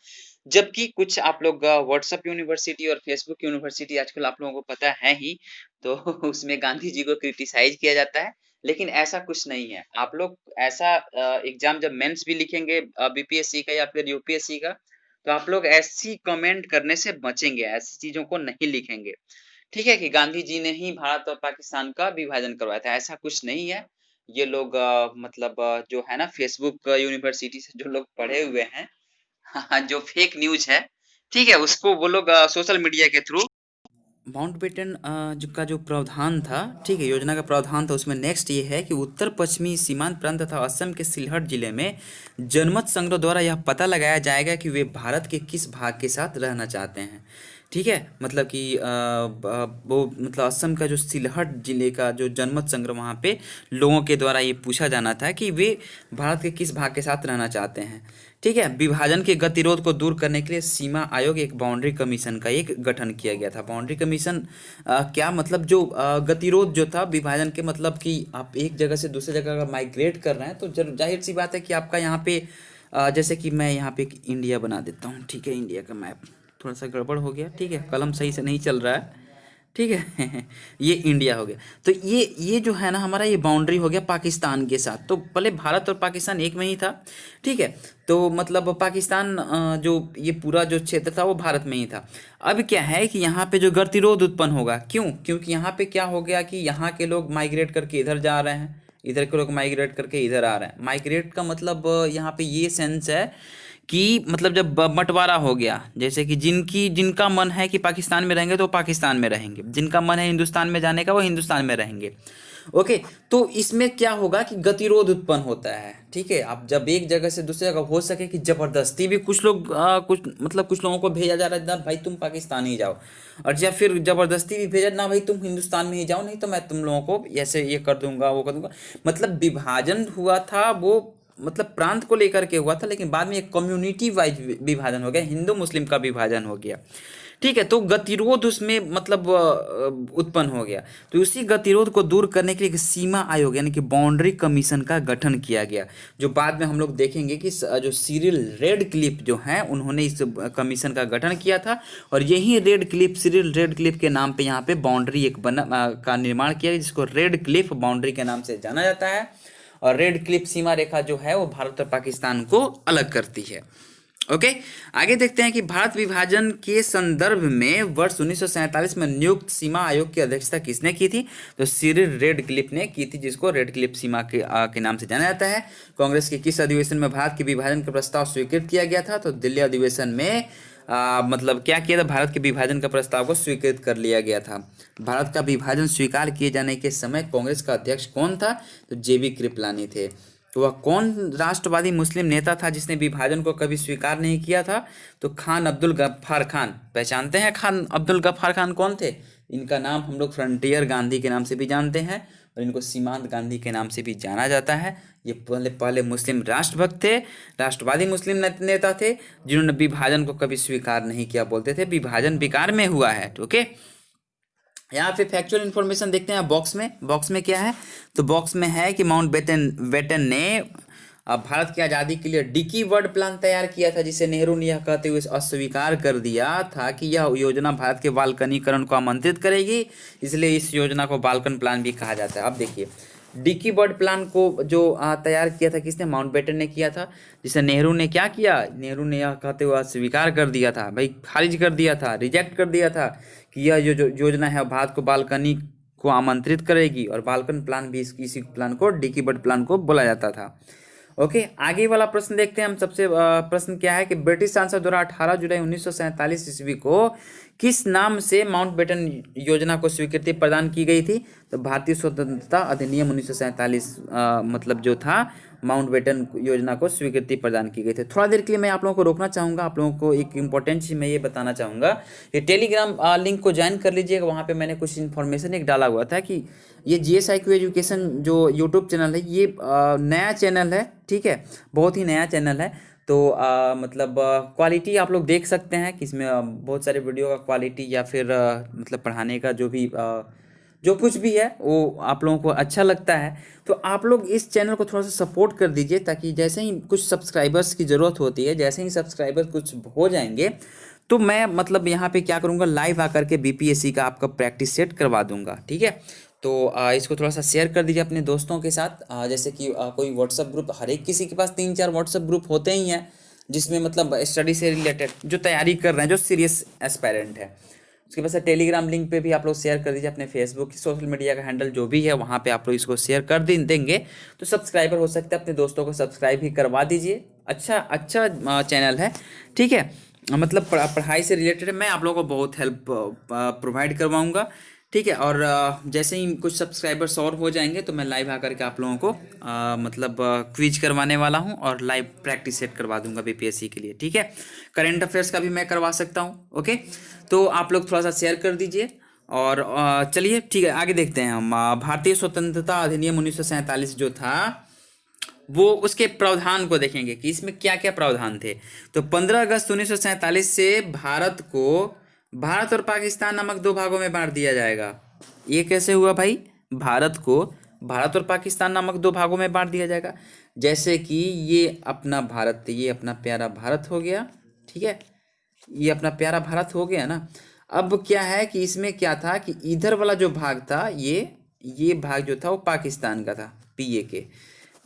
जबकि कुछ आप लोग व्हाट्सएप यूनिवर्सिटी और फेसबुक यूनिवर्सिटी आजकल आप लोगों को पता है ही, तो उसमें गांधी जी को क्रिटिसाइज किया जाता है, लेकिन ऐसा कुछ नहीं है। आप लोग ऐसा एग्जाम जब मेंस भी लिखेंगे बीपीएससी का या फिर यूपीएससी का, तो आप लोग ऐसी कमेंट करने से बचेंगे, ऐसी चीजों को नहीं लिखेंगे। ठीक है, कि गांधी जी ने ही भारत और पाकिस्तान का विभाजन करवाया था, ऐसा कुछ नहीं है। ये लोग मतलब जो है ना फेसबुक यूनिवर्सिटी से जो लोग पढ़े हुए हैं, हाँ, जो फेक न्यूज है, ठीक है, उसको वो लोग सोशल मीडिया के थ्रू माउंटबेटन का जो प्रावधान था, ठीक है, योजना का प्रावधान था, उसमें नेक्स्ट ये है कि उत्तर पश्चिमी सीमांत प्रांत तथा असम के सिलहट जिले में जनमत संग्रह द्वारा यह पता लगाया जाएगा कि वे भारत के किस भाग के साथ रहना चाहते हैं। ठीक है, मतलब कि वो मतलब असम का जो सिलहट जिले का जो जनमत संग्रह, वहाँ पे लोगों के द्वारा ये पूछा जाना था कि वे भारत के किस भाग के साथ रहना चाहते हैं। ठीक है, विभाजन के गतिरोध को दूर करने के लिए सीमा आयोग एक बाउंड्री कमीशन का एक गठन किया गया था। बाउंड्री कमीशन क्या मतलब जो गतिरोध जो था विभाजन के, मतलब कि आप एक जगह से दूसरे जगह का माइग्रेट कर रहे हैं, तो जाहिर सी बात है कि आपका यहाँ पे जैसे कि मैं यहाँ पे एक इंडिया बना देता हूँ। ठीक है, इंडिया का मैप थोड़ा सा गड़बड़ हो गया। ठीक है, कलम सही से नहीं चल रहा है। ठीक है ये इंडिया हो गया। तो ये जो है ना हमारा, ये बाउंड्री हो गया पाकिस्तान के साथ। तो पहले भारत और पाकिस्तान एक में ही था। ठीक है, तो मतलब पाकिस्तान जो ये पूरा जो क्षेत्र था वो भारत में ही था। अब क्या है कि यहाँ पे जो गतिरोध उत्पन्न होगा, क्यों? क्योंकि यहाँ पे क्या हो गया कि यहाँ के लोग माइग्रेट करके इधर जा रहे हैं, इधर के लोग माइग्रेट करके इधर आ रहे हैं। माइग्रेट का मतलब यहाँ पे ये सेंस है कि मतलब जब बंटवारा हो गया, जैसे कि जिनका मन है कि पाकिस्तान में रहेंगे तो पाकिस्तान में रहेंगे, जिनका मन है हिंदुस्तान में जाने का वो हिंदुस्तान में रहेंगे। ओके। तो इसमें क्या होगा कि गतिरोध उत्पन्न होता है, ठीक है। अब जब एक जगह से दूसरी जगह हो सके कि जबरदस्ती भी कुछ लोग कुछ मतलब कुछ लोगों को भेजा जा रहा है ना भाई तुम पाकिस्तान ही जाओ, और या फिर जबरदस्ती भी भेजा ना भाई तुम हिंदुस्तान में ही जाओ, नहीं तो मैं तुम लोगों को ऐसे ये कर दूंगा वो कर दूंगा। मतलब विभाजन हुआ था वो मतलब प्रांत को लेकर के हुआ था, लेकिन बाद में एक कम्युनिटी वाइज विभाजन हो गया, हिंदू मुस्लिम का विभाजन हो गया, ठीक है। तो गतिरोध उसमें मतलब उत्पन्न हो गया। तो उसी गतिरोध को दूर करने के लिए एक सीमा आयोग यानी कि बाउंड्री कमीशन का गठन किया गया, जो बाद में हम लोग देखेंगे कि जो सिरिल रेड क्लिफ जो हैं उन्होंने इस कमीशन का गठन किया था, और यही red Cliff Cyril red Cliff के नाम पे यहाँ पे बाउंड्री एक का निर्माण किया गया, जिसको रेड क्लिफ बाउंड्री के नाम से जाना जाता है। और रेड क्लिफ सीमा रेखा जो है वो भारत और पाकिस्तान को अलग करती है। ओके। आगे देखते हैं कि भारत विभाजन के संदर्भ में वर्ष 1947 में नियुक्त सीमा आयोग की अध्यक्षता किसने की थी? तो सिरिल रेड क्लिफ ने की थी, जिसको रेड क्लिफ सीमा के नाम से जाना जाता है। कांग्रेस के किस अधिवेशन में भारत के विभाजन का प्रस्ताव स्वीकृत किया गया था? तो दिल्ली अधिवेशन में मतलब क्या किया था, भारत के विभाजन का प्रस्ताव को स्वीकृत कर लिया गया था। भारत का विभाजन स्वीकार किए जाने के समय कांग्रेस का अध्यक्ष कौन था? तो जेबी कृपलानी थे। तो वह कौन राष्ट्रवादी मुस्लिम नेता था जिसने विभाजन को कभी स्वीकार नहीं किया था? तो खान अब्दुल गफ्फार खान। पहचानते हैं खान अब्दुल गफ्फार खान कौन थे? इनका नाम हम लोग फ्रंटियर गांधी के नाम से भी जानते हैं, और इनको सीमांत गांधी के नाम से भी जाना जाता है। ये पहले पहले मुस्लिम राष्ट्रभक्त थे, राष्ट्रवादी मुस्लिम नेता थे, जिन्होंने विभाजन को कभी स्वीकार नहीं किया, बोलते थे विभाजन बेकार में हुआ है। ओके। यहाँ पे फैक्चुअल इन्फॉर्मेशन देखते हैं बॉक्स में क्या है? तो बॉक्स में है कि माउंट बेटन ने भारत की आज़ादी के लिए डिकी वर्ड प्लान तैयार किया था, जिसे नेहरू ने यह कहते हुए अस्वीकार कर दिया था कि यह योजना भारत के बाल्कनीकरण को आमंत्रित करेगी, इसलिए इस योजना को बाल्कन प्लान भी कहा जाता है। अब देखिए डिकी वर्ड प्लान को जो तैयार किया था किसने? माउंट बेटन ने किया था, जिसे नेहरू ने क्या किया? नेहरू ने यह कहते हुए अस्वीकार कर दिया था, भाई खारिज कर दिया था, रिजेक्ट कर दिया था कि यह जो योजना है भारत को बालकनी को आमंत्रित करेगी, और बाल्कन प्लान भी इसी प्लान को डिकी बर्ड प्लान को बोला जाता था। ओके। आगे वाला प्रश्न देखते हैं हम। सबसे प्रश्न क्या है कि ब्रिटिश सांसद द्वारा 18 जुलाई 1947 ईस्वी को किस नाम से माउंट बेटन योजना को स्वीकृति प्रदान की गई थी? तो भारतीय स्वतंत्रता अधिनियम 1947 मतलब जो था माउंट बेटन योजना को स्वीकृति प्रदान की गई थी। थोड़ा देर के लिए मैं आप लोगों को रोकना चाहूँगा, आप लोगों को एक इंपॉर्टेंट चीज़ मैं ये बताना चाहूँगा कि टेलीग्राम लिंक को ज्वाइन कर लीजिएगा। वहाँ पे मैंने कुछ इन्फॉर्मेशन एक डाला हुआ था कि ये GSIQ एजुकेशन जो यूट्यूब चैनल है ये नया चैनल है, ठीक है, बहुत ही नया चैनल है। तो मतलब क्वालिटी आप लोग देख सकते हैं कि इसमें बहुत सारे वीडियो का क्वालिटी या फिर मतलब पढ़ाने का जो भी जो कुछ भी है वो आप लोगों को अच्छा लगता है, तो आप लोग इस चैनल को थोड़ा सा सपोर्ट कर दीजिए, ताकि जैसे ही कुछ सब्सक्राइबर्स की ज़रूरत होती है, जैसे ही सब्सक्राइबर कुछ हो जाएंगे तो मैं मतलब यहाँ पे क्या करूँगा, लाइव आकर के BPSC का आपका प्रैक्टिस सेट करवा दूंगा, ठीक है। तो इसको थोड़ा सा शेयर कर दीजिए अपने दोस्तों के साथ। जैसे कि कोई व्हाट्सअप ग्रुप, हर एक किसी के पास 3-4 व्हाट्सअप ग्रुप होते ही हैं, जिसमें मतलब स्टडी से रिलेटेड जो तैयारी कर रहे हैं, जो सीरियस एस्पायरेंट है। उसके बाद से टेलीग्राम लिंक पे भी आप लोग शेयर कर दीजिए, अपने फेसबुक सोशल मीडिया का हैंडल जो भी है वहाँ पे आप लोग इसको शेयर कर देंगे तो सब्सक्राइबर हो सकते हैं। अपने दोस्तों को सब्सक्राइब भी करवा दीजिए। अच्छा चैनल है, ठीक है, मतलब पढ़ाई से रिलेटेड मैं आप लोगों को बहुत हेल्प प्रोवाइड करवाऊँगा, ठीक है। और जैसे ही कुछ सब्सक्राइबर्स और हो जाएंगे तो मैं लाइव आकर के आप लोगों को मतलब क्विज करवाने वाला हूं, और लाइव प्रैक्टिस सेट करवा दूंगा BPSC के लिए, ठीक है। करंट अफेयर्स का भी मैं करवा सकता हूं, ओके। तो आप लोग थोड़ा सा शेयर कर दीजिए। और चलिए ठीक है, आगे देखते हैं हम। भारतीय स्वतंत्रता अधिनियम 1947 जो था वो उसके प्रावधान को देखेंगे कि इसमें क्या क्या प्रावधान थे। तो 15 अगस्त 1947 से भारत और पाकिस्तान नामक दो भागों में बांट दिया जाएगा। ये कैसे हुआ भाई? भारत और पाकिस्तान नामक दो भागों में बांट दिया जाएगा। जैसे कि ये अपना भारत, ये अपना प्यारा भारत हो गया, ठीक है, ये अपना प्यारा भारत हो गया ना। अब क्या है कि इसमें क्या था कि इधर वाला जो भाग था ये भाग जो था वो पाकिस्तान का था, PA के,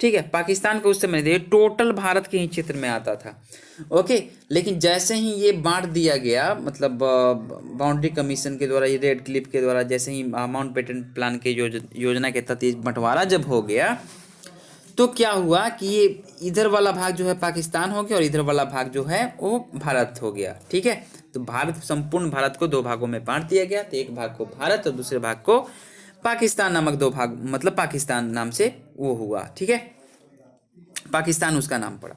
ठीक है। पाकिस्तान को उस समय ये टोटल भारत के ही क्षेत्र में आता था, ओके। लेकिन जैसे ही ये बांट दिया गया, मतलब बाउंड्री कमीशन के द्वारा, ये रेड क्लिफ के द्वारा, जैसे ही माउंट बेटन प्लान के योजना के तहत ये बंटवारा जब हो गया, तो क्या हुआ कि ये इधर वाला भाग जो है पाकिस्तान हो गया और इधर वाला भाग जो है वो भारत हो गया, ठीक है। तो संपूर्ण भारत को दो भागों में बांट दिया गया। तो एक भाग को भारत और दूसरे भाग को पाकिस्तान नामक दो भाग, मतलब पाकिस्तान नाम से वो हुआ, ठीक है, पाकिस्तान उसका नाम पड़ा।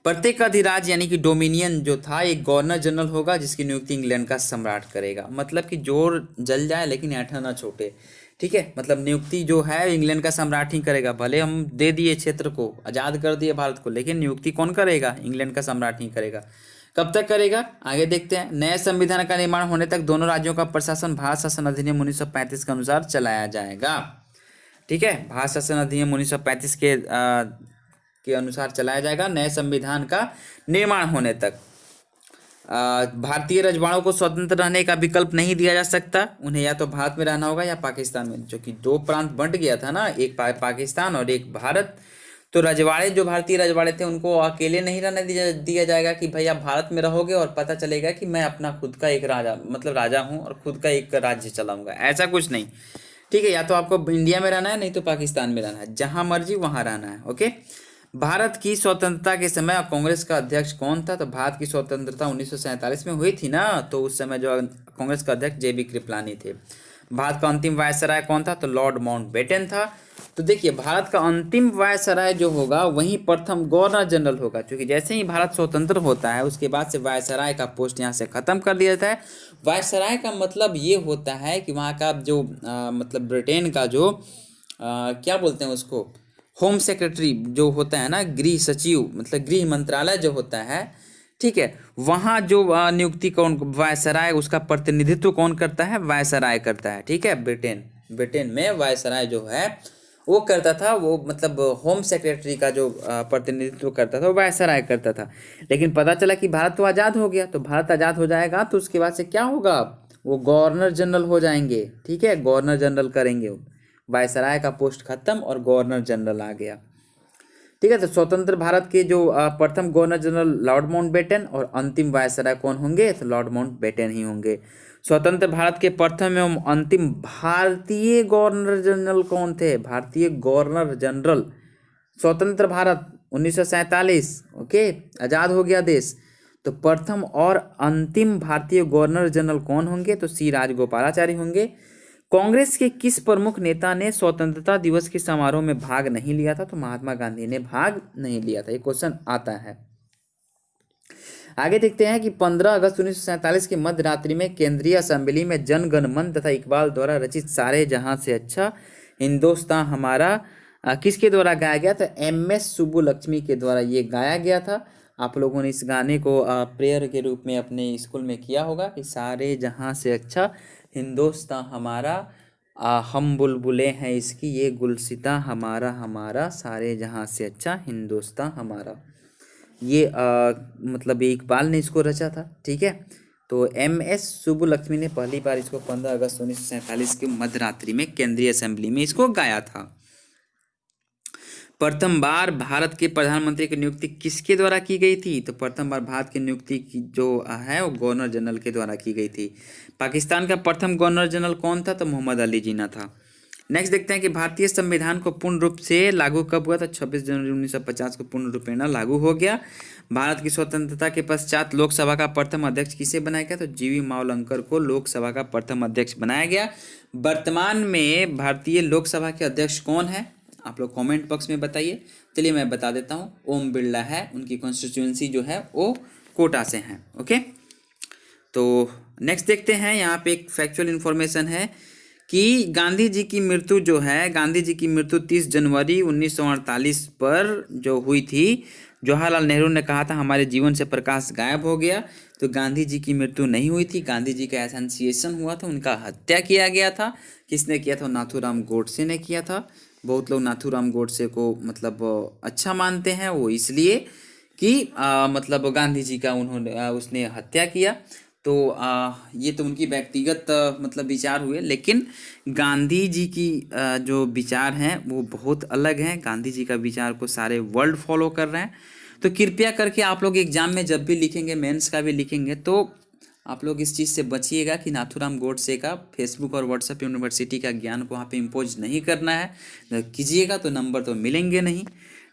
प्रत्येक अधिराज्य यानी कि डोमिनियन जो था एक गवर्नर जनरल होगा जिसकी नियुक्ति इंग्लैंड का सम्राट करेगा। मतलब कि जोर जल जाए लेकिन ऐठा ना छोटे, ठीक है, मतलब नियुक्ति जो है इंग्लैंड का सम्राट ही करेगा। भले हम दे दिए क्षेत्र को, आजाद कर दिए भारत को, लेकिन नियुक्ति कौन करेगा? इंग्लैंड का सम्राट ही करेगा। कब तक करेगा आगे देखते हैं। नए संविधान का निर्माण होने तक दोनों राज्यों का प्रशासन भारत शासन अधिनियम 1935 के अनुसार चलाया जाएगा, ठीक है, भारत शासन अधिनियम 1935 के अनुसार चलाया जाएगा नए संविधान का निर्माण होने तक। भारतीय रजवाड़ों को स्वतंत्र रहने का विकल्प नहीं दिया जा सकता, उन्हें या तो भारत में रहना होगा या पाकिस्तान में, जो कि दो प्रांत बंट गया था ना, एक पाकिस्तान और एक भारत। तो रजवाड़े जो भारतीय रजवाड़े थे उनको अकेले नहीं रहने दिया जाएगा कि भाई आप भारत में रहोगे और पता चलेगा कि मैं अपना खुद का एक राजा, मतलब राजा हूँ और खुद का एक राज्य चलाऊंगा, ऐसा कुछ नहीं, ठीक है। या तो आपको इंडिया में रहना है, नहीं तो पाकिस्तान में रहना है, जहां मर्जी वहां रहना है, ओके। भारत की स्वतंत्रता के समय कांग्रेस का अध्यक्ष कौन था? तो भारत की स्वतंत्रता 1947 में हुई थी ना, तो उस समय जो कांग्रेस का अध्यक्ष जेबी कृपलानी थे। भारत का अंतिम वायसराय कौन था? तो लॉर्ड माउंटबेटन था। तो देखिए भारत का अंतिम वायसराय जो होगा वही प्रथम गवर्नर जनरल होगा, क्योंकि जैसे ही भारत स्वतंत्र होता है उसके बाद से वायसराय का पोस्ट यहाँ से खत्म कर दिया जाता है। वायसराय का मतलब ये होता है कि वहाँ का जो मतलब ब्रिटेन का जो क्या बोलते हैं उसको, होम सेक्रेटरी जो होता है ना, गृह सचिव, मतलब गृह मंत्रालय जो होता है, ठीक है, वहाँ जो नियुक्ति कौन, वायसराय, उसका प्रतिनिधित्व कौन करता है? वायसराय करता है, ठीक है। ब्रिटेन ब्रिटेन में वायसराय जो है वो करता था, वो मतलब होम सेक्रेटरी का जो प्रतिनिधित्व करता था वो वायसराय करता था। लेकिन पता चला कि भारत तो आज़ाद हो गया, तो भारत आज़ाद हो जाएगा तो उसके बाद से क्या होगा, वो गवर्नर जनरल हो जाएंगे, ठीक है, गवर्नर जनरल करेंगे। वायसराय का पोस्ट खत्म और गवर्नर जनरल आ गया, ठीक है। तो स्वतंत्र भारत के जो प्रथम गवर्नर जनरल लॉर्ड माउंटबेटन और अंतिम वायसराय कौन होंगे? तो लॉर्ड माउंटबेटन ही होंगे। स्वतंत्र भारत के प्रथम एवं अंतिम भारतीय गवर्नर जनरल कौन थे? भारतीय गवर्नर जनरल, स्वतंत्र भारत 1947, ओके, आजाद हो गया देश, तो प्रथम और अंतिम भारतीय गवर्नर जनरल कौन होंगे? तो सी राजगोपालाचारी होंगे। कांग्रेस के किस प्रमुख नेता ने स्वतंत्रता दिवस के समारोह में भाग नहीं लिया था? तो महात्मा गांधी ने भाग नहीं लिया था। ये क्वेश्चन आता है। आगे देखते हैं कि 15 अगस्त 1947 की मध्य रात्रि में केंद्रीय असेंबली में जन गण मन तथा इकबाल द्वारा रचित सारे जहां से अच्छा हिंदुस्तान हमारा किसके द्वारा गाया गया? तो MS सुब्बुलक्ष्मी के द्वारा ये गाया गया था। आप लोगों ने इस गाने को प्रेयर के रूप में अपने स्कूल में किया होगा कि सारे जहां से अच्छा हिंदुस्तान हमारा, हम बुलबुलें हैं इसकी ये गुलसिता हमारा हमारा, सारे जहां से अच्छा हिंदुस्तान हमारा। ये मतलब ये इकबाल ने इसको रचा था, ठीक है। तो MS सुब्बुलक्ष्मी ने पहली बार इसको 15 अगस्त 1947 की मध्य रात्रि में केंद्रीय असेंबली में इसको गाया था। प्रथम बार भारत के प्रधानमंत्री की नियुक्ति किसके द्वारा की गई थी? तो प्रथम बार भारत की नियुक्ति की जो है वो गवर्नर जनरल के द्वारा की गई थी। पाकिस्तान का प्रथम गवर्नर जनरल कौन था? तो मोहम्मद अली जिन्ना था। नेक्स्ट देखते हैं कि भारतीय संविधान को पूर्ण रूप से लागू कब हुआ था? 26 जनवरी 1950 को पूर्ण रूपेण लागू हो गया। भारत की स्वतंत्रता के पश्चात लोकसभा का प्रथम अध्यक्ष किसे बनाया गया? तो जीवी मावलंकर को लोकसभा का प्रथम अध्यक्ष बनाया गया। वर्तमान में भारतीय लोकसभा के अध्यक्ष कौन है? आप लोग कमेंट बॉक्स में बताइए। चलिए मैं बता देता हूँ, ओम बिरला है, उनकी कॉन्स्टिट्यूएंसी जो है वो कोटा से है, ओके। तो नेक्स्ट देखते हैं, यहाँ पे एक फैक्चुअल इन्फॉर्मेशन है कि गांधी जी की मृत्यु जो है, गांधी जी की मृत्यु 30 जनवरी 1948 पर जो हुई थी। जवाहरलाल नेहरू ने कहा था हमारे जीवन से प्रकाश गायब हो गया, तो गांधी जी की मृत्यु नहीं हुई थी। गांधी जी का एसेंसिएशन हुआ था, उनका हत्या किया गया था। किसने किया था? नाथूराम गोडसे ने किया था। बहुत लोग नाथूराम गोडसे को मतलब अच्छा मानते हैं, वो इसलिए कि मतलब गांधी जी का उन्होंने उसने हत्या किया। तो ये तो उनकी व्यक्तिगत मतलब विचार हुए, लेकिन गांधी जी की जो विचार हैं वो बहुत अलग हैं। गांधी जी का विचार को सारे वर्ल्ड फॉलो कर रहे हैं। तो कृपया करके आप लोग एग्जाम में जब भी लिखेंगे, मेंस का भी लिखेंगे, तो आप लोग इस चीज़ से बचिएगा कि नाथूराम गोडसे का फेसबुक और व्हाट्सएप यूनिवर्सिटी का ज्ञान को वहाँ पे इम्पोज नहीं करना है। अगर कीजिएगा तो नंबर तो मिलेंगे नहीं,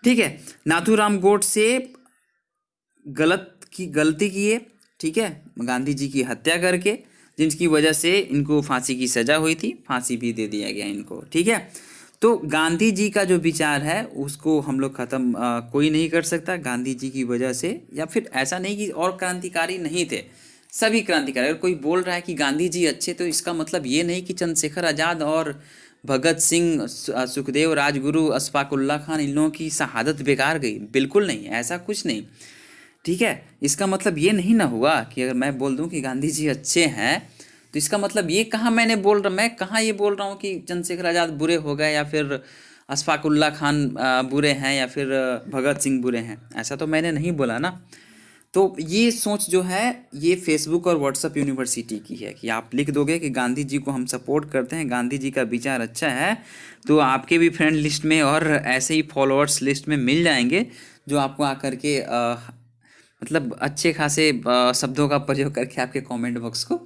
ठीक है। नाथूराम गोडसे गलती किए, ठीक है, गांधी जी की हत्या करके, जिनकी वजह से इनको फांसी की सज़ा हुई थी, फांसी भी दे दिया गया इनको, ठीक है। तो गांधी जी का जो विचार है उसको हम लोग ख़त्म कोई नहीं कर सकता गांधी जी की वजह से, या फिर ऐसा नहीं कि और क्रांतिकारी नहीं थे, सभी क्रांतिकारी। अगर कोई बोल रहा है कि गांधी जी अच्छे, तो इसका मतलब ये नहीं कि चंद्रशेखर आज़ाद और भगत सिंह, सुखदेव, राजगुरु, अशफाक उल्ला खान, इन लोगों की शहादत बेकार गई, बिल्कुल नहीं, ऐसा कुछ नहीं, ठीक है। इसका मतलब ये नहीं ना हुआ कि अगर मैं बोल दूं कि गांधी जी अच्छे हैं, तो इसका मतलब ये कहाँ मैं कहाँ ये बोल रहा हूँ कि चंद्रशेखर आज़ाद बुरे हो गए, या फिर अशफाक उल्ला खान बुरे हैं, या फिर भगत सिंह बुरे हैं, ऐसा तो मैंने नहीं बोला ना। तो ये सोच जो है ये फेसबुक और व्हाट्सएप यूनिवर्सिटी की है कि आप लिख दोगे कि गांधी जी को हम सपोर्ट करते हैं, गांधी जी का विचार अच्छा है, तो आपके भी फ्रेंड लिस्ट में और ऐसे ही फॉलोअर्स लिस्ट में मिल जाएंगे, जो आपको आकर के मतलब अच्छे खासे शब्दों का प्रयोग करके आपके कमेंट बॉक्स को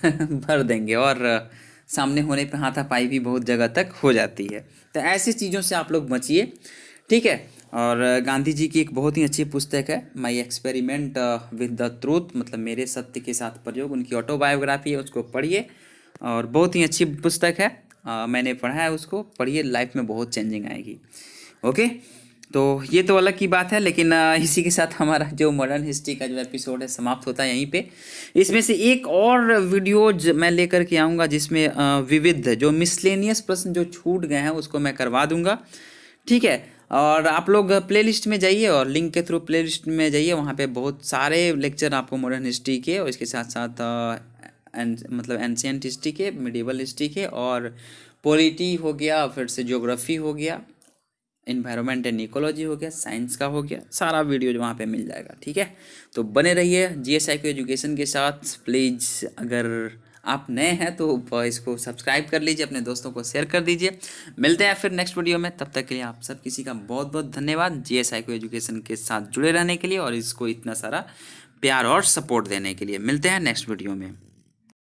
भर देंगे, और सामने होने पे हाथापाई भी बहुत जगह तक हो जाती है। तो ऐसी चीज़ों से आप लोग बचिए, ठीक है। और गांधी जी की एक बहुत ही अच्छी पुस्तक है my experiment with the truth, मतलब मेरे सत्य के साथ प्रयोग, उनकी ऑटोबायोग्राफी है, उसको पढ़िए, और बहुत ही अच्छी पुस्तक है। मैंने पढ़ा है उसको, पढ़िए, लाइफ में बहुत चेंजिंग आएगी। ओके, तो ये तो अलग की बात है, लेकिन इसी के साथ हमारा जो मॉडर्न हिस्ट्री का जो एपिसोड है समाप्त होता है यहीं पे। इसमें से एक और वीडियो मैं लेकर के आऊँगा जिसमें विविध जो मिसलेनियस प्रश्न जो छूट गए हैं उसको मैं करवा दूंगा, ठीक है। और आप लोग प्लेलिस्ट में जाइए, और लिंक के थ्रू प्लेलिस्ट में जाइए, वहाँ पे बहुत सारे लेक्चर आपको मॉडर्न हिस्ट्री के, और इसके साथ साथ मतलब एंशियंट हिस्ट्री के, मिडिवल हिस्ट्री के, और पॉलिटी हो गया, फिर से ज्योग्राफी हो गया, इन्वायरमेंट एंड इकोलॉजी हो गया, साइंस का हो गया, सारा वीडियो जो वहाँ पे मिल जाएगा, ठीक है। तो बने रहिए जीएसआईक्यू एजुकेशन के साथ। प्लीज़ अगर आप नए हैं तो इसको सब्सक्राइब कर लीजिए, अपने दोस्तों को शेयर कर दीजिए। मिलते हैं फिर नेक्स्ट वीडियो में, तब तक के लिए आप सब किसी का बहुत बहुत धन्यवाद जीएसआईक्यू एजुकेशन के साथ जुड़े रहने के लिए, और इसको इतना सारा प्यार और सपोर्ट देने के लिए। मिलते हैं नेक्स्ट वीडियो में।